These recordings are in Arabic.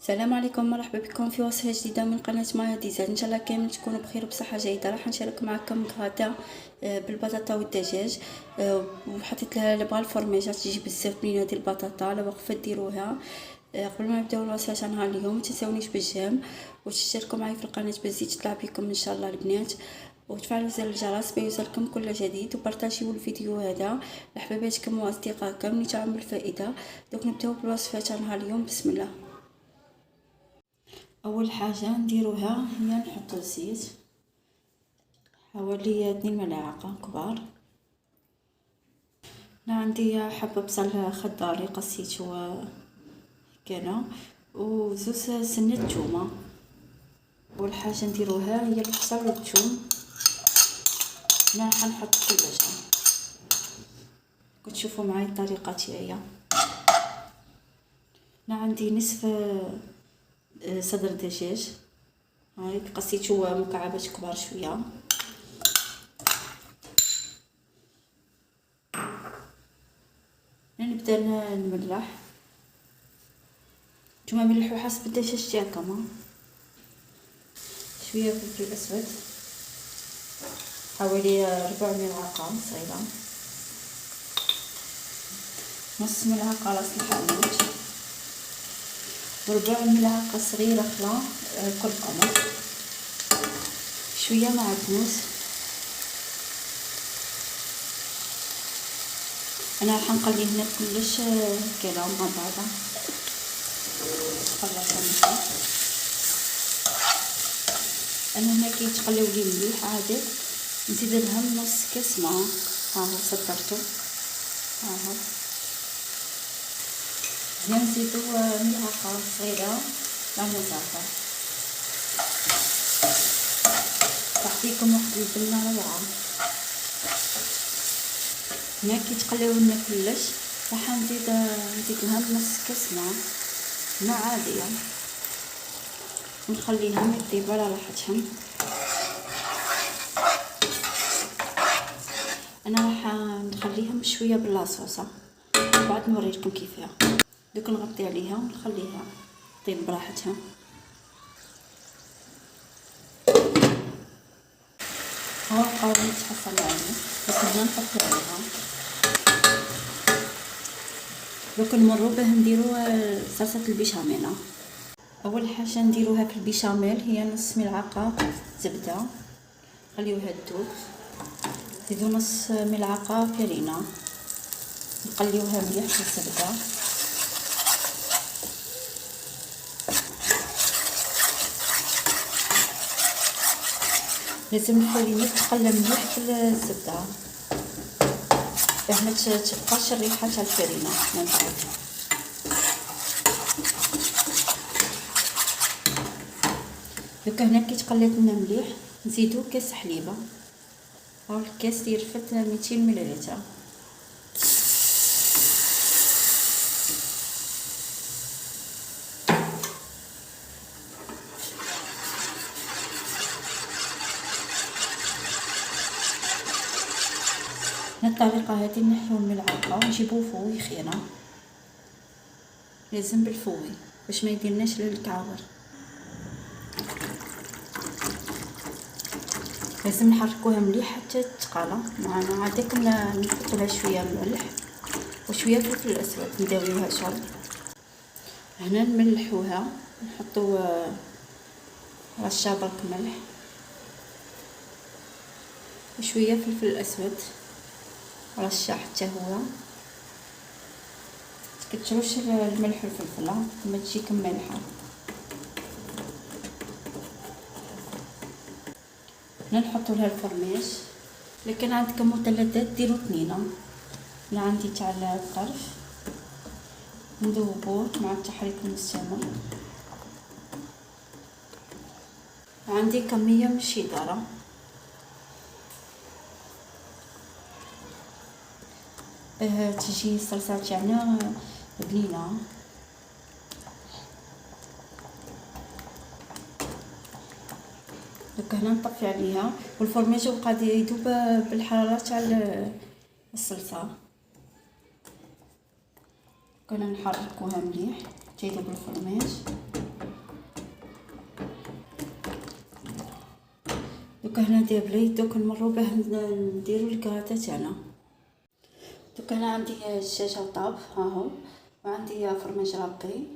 السلام عليكم، مرحبا بكم في وصفه جديده من قناه مايا ديزاين. ان شاء الله كامل تكونوا بخير وبصحه جيده. راح نشارك معكم غدا بالبطاطا والدجاج، وحطيت لها لبغا الفرميجه تجي بزاف بنينه ديال البطاطا. على وقفه ديروها. قبل ما نبداو الوصفه تاع نهار اليوم ما تنساونيش بالجيم وتشتركوا معي في القناه باش تطلع بكم ان شاء الله البنات، وتفعلوا زر الجرس بيوصلكم كل جديد، وبارطاجيو الفيديو هذا لحباباتكم واصدقائكم اللي تعم بالفائده. دوك نبداو بالوصفه تاع نهار اليوم. بسم الله. اول حاجه نديروها هي نحط الزيت حوالي 2 ملعقه كبار. انا عندي حبه بصل خضاري قصيته هكذا وزوز سنه ثومه. اول حاجه نديروها هي البصل والثوم. انا راح نحط الثلجه كتشوفوا معايا الطريقه تاعي. انا عندي نصف صدر دجاج هاي قصيته مكعبات كبار شويه. نبدا نملح، نتوما ملحوا حسب الدجاج تاعكم. شويه فلفل اسود حوالي 4 ملعقه صغيره، نص ملعقه راس الحانوت، وربع ملعقه صغيره خلا كركم، شويه معدنوس. انا راح نقلي هنا كلش كذا مع بعضه. خلطنا انا هنا كيتقليو لي مليح عادي نزيد لهم نص كاس ماء. ها هو صدرته، ها هو هنا نزيدو ملعقه صغيره تاع الزعتر. تعطيكم واحد البنه روعه. هنا كيتقلاو لنا كلش راح نزيد لهم نص كاس ماء عاديه ونخليهم يطيبوا على راحتهم. انا راح نخليهم شويه باللاصوصه بعد نوريلكم كيفها. دوك نغطي عليها ونخليها طيب براحتها. ها قاعدين تحصل عليه بس هنا نحط عليها. دوك نمروا به نديرو صلصه البيشاميل. اول حاجه نديروها في البيشاميل هي نص ملعقه زبده، خليوها تذوب. نزيدو نص ملعقه فرينه، نقليوها مليح في الزبده. لازم الفرينه تقلى مليح في الزبده باه ما تبقاش الريحه تاع الفرينه من بعد. دوكا هنا كي تقلات لنا مليح نزيدو كاس حليبه. هاو الكاس يرفد 200 مليلتر. الطريقه هذه نحيو الملعقه ونجيبو فوي خيره، لازم بالفوي باش ما يديرناش للكعور. لازم نحركوها مليح حتى تقالى معنا. عاديك نحط لها شويه ملح وشويه فلفل اسود نداويوها شرب. هنا نملحوها، نحطو رشه برك ملح وشويه فلفل اسود رشه حتى هو. كتروش الملح والفلفله ما تجيكم مالحه. هنا نحطو لها الفرماج. لكن عندكم مثلثات ديروا 2. انا عندي تاع الطرف نذوبوه مع التحريك المستمر. عندي كميه من الشيدره تجي الصلصه تاعنا بنينه. دوك هنا نطفي عليها والفرماج قاعد يذوب بالحراره تاع الصلصه. كنا نحركوها مليح حتى يذوب الفرماج. دوكا هنا ندير بليد دوك نمرو باه نديرو الكراطه تاعنا. دوكا هنا عندي الدجاج طاب هاهو، وعندي فرماج رابي،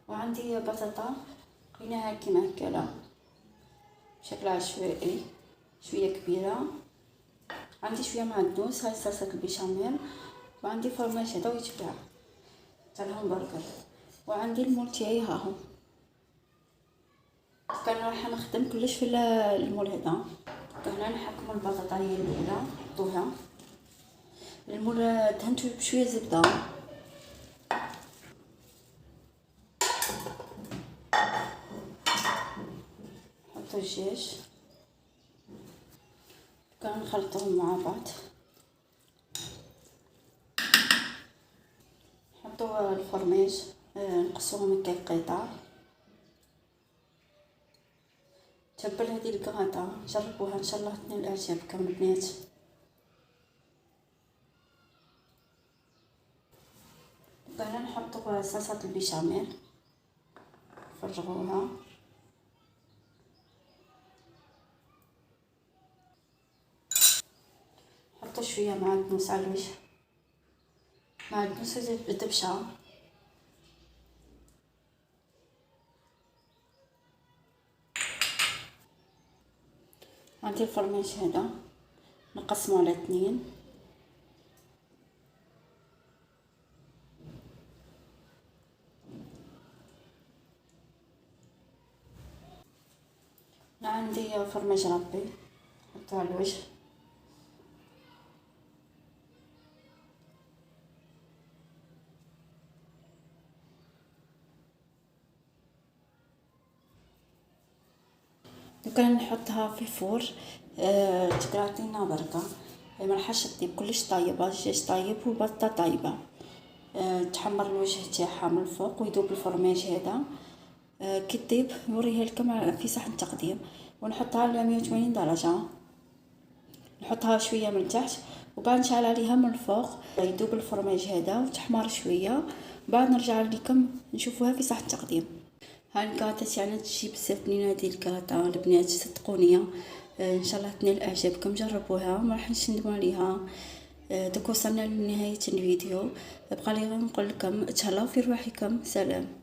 وعندي بطاطا قيناها كيما هكالا بشكل عشوائي شويه كبيره. عندي شويه معدنوس، هاي صلصه البيشاميل، وعندي فرماج هذا يتباع تاع الهمبرغر، وعندي المول تاعي هاهو. كان راح نخدم كلش في المول هذا. هنا نحكم البطاطا هي الاولى نحطوها المول، دهنتو بشويه زبده، نحطو الدجاج كان نخلطوهم مع بعض، نحطو الفرماج نقصوهم هكا قطع. تبل هذه الكراطه جربوها ان شاء الله تنال اعجابكم البنات. هنا نحطو صلصه البيشاميل نفرغوها، نحطو شويه معدنوس على الوجه، معدنوس دبشه. عندي الفرماج هذا نقسمه على 2، عندي فرماج ربي نحطو على الوجه، دوكا نحطها في الفور تكراتينا بركه، ما راحش تطيب كلش طايبه، الدجاج طايب والبطه طايبه. تحمر الوجه تاعها من الفوق ويذوب الفرماج هذا. كي تطيب نوريها لكم في صحن تقديم، ونحطها على 180 درجه، نحطها شويه من تحت وبعد نشعل عليها من الفوق يذوب الفرماج هذا وتحمر شويه، بعد نرجع لكم نشوفوها في صحن تقديم. هاي الكاطه تاعنا تجي بزاف بنينه، هذه الكاطه البنات صدقوني ان شاء الله تنال اعجابكم، جربوها ما راح تندموا عليها. دوك وصلنا لنهايه الفيديو، بقى لي غير نقول لكم تهلاو في رواحكم، سلام.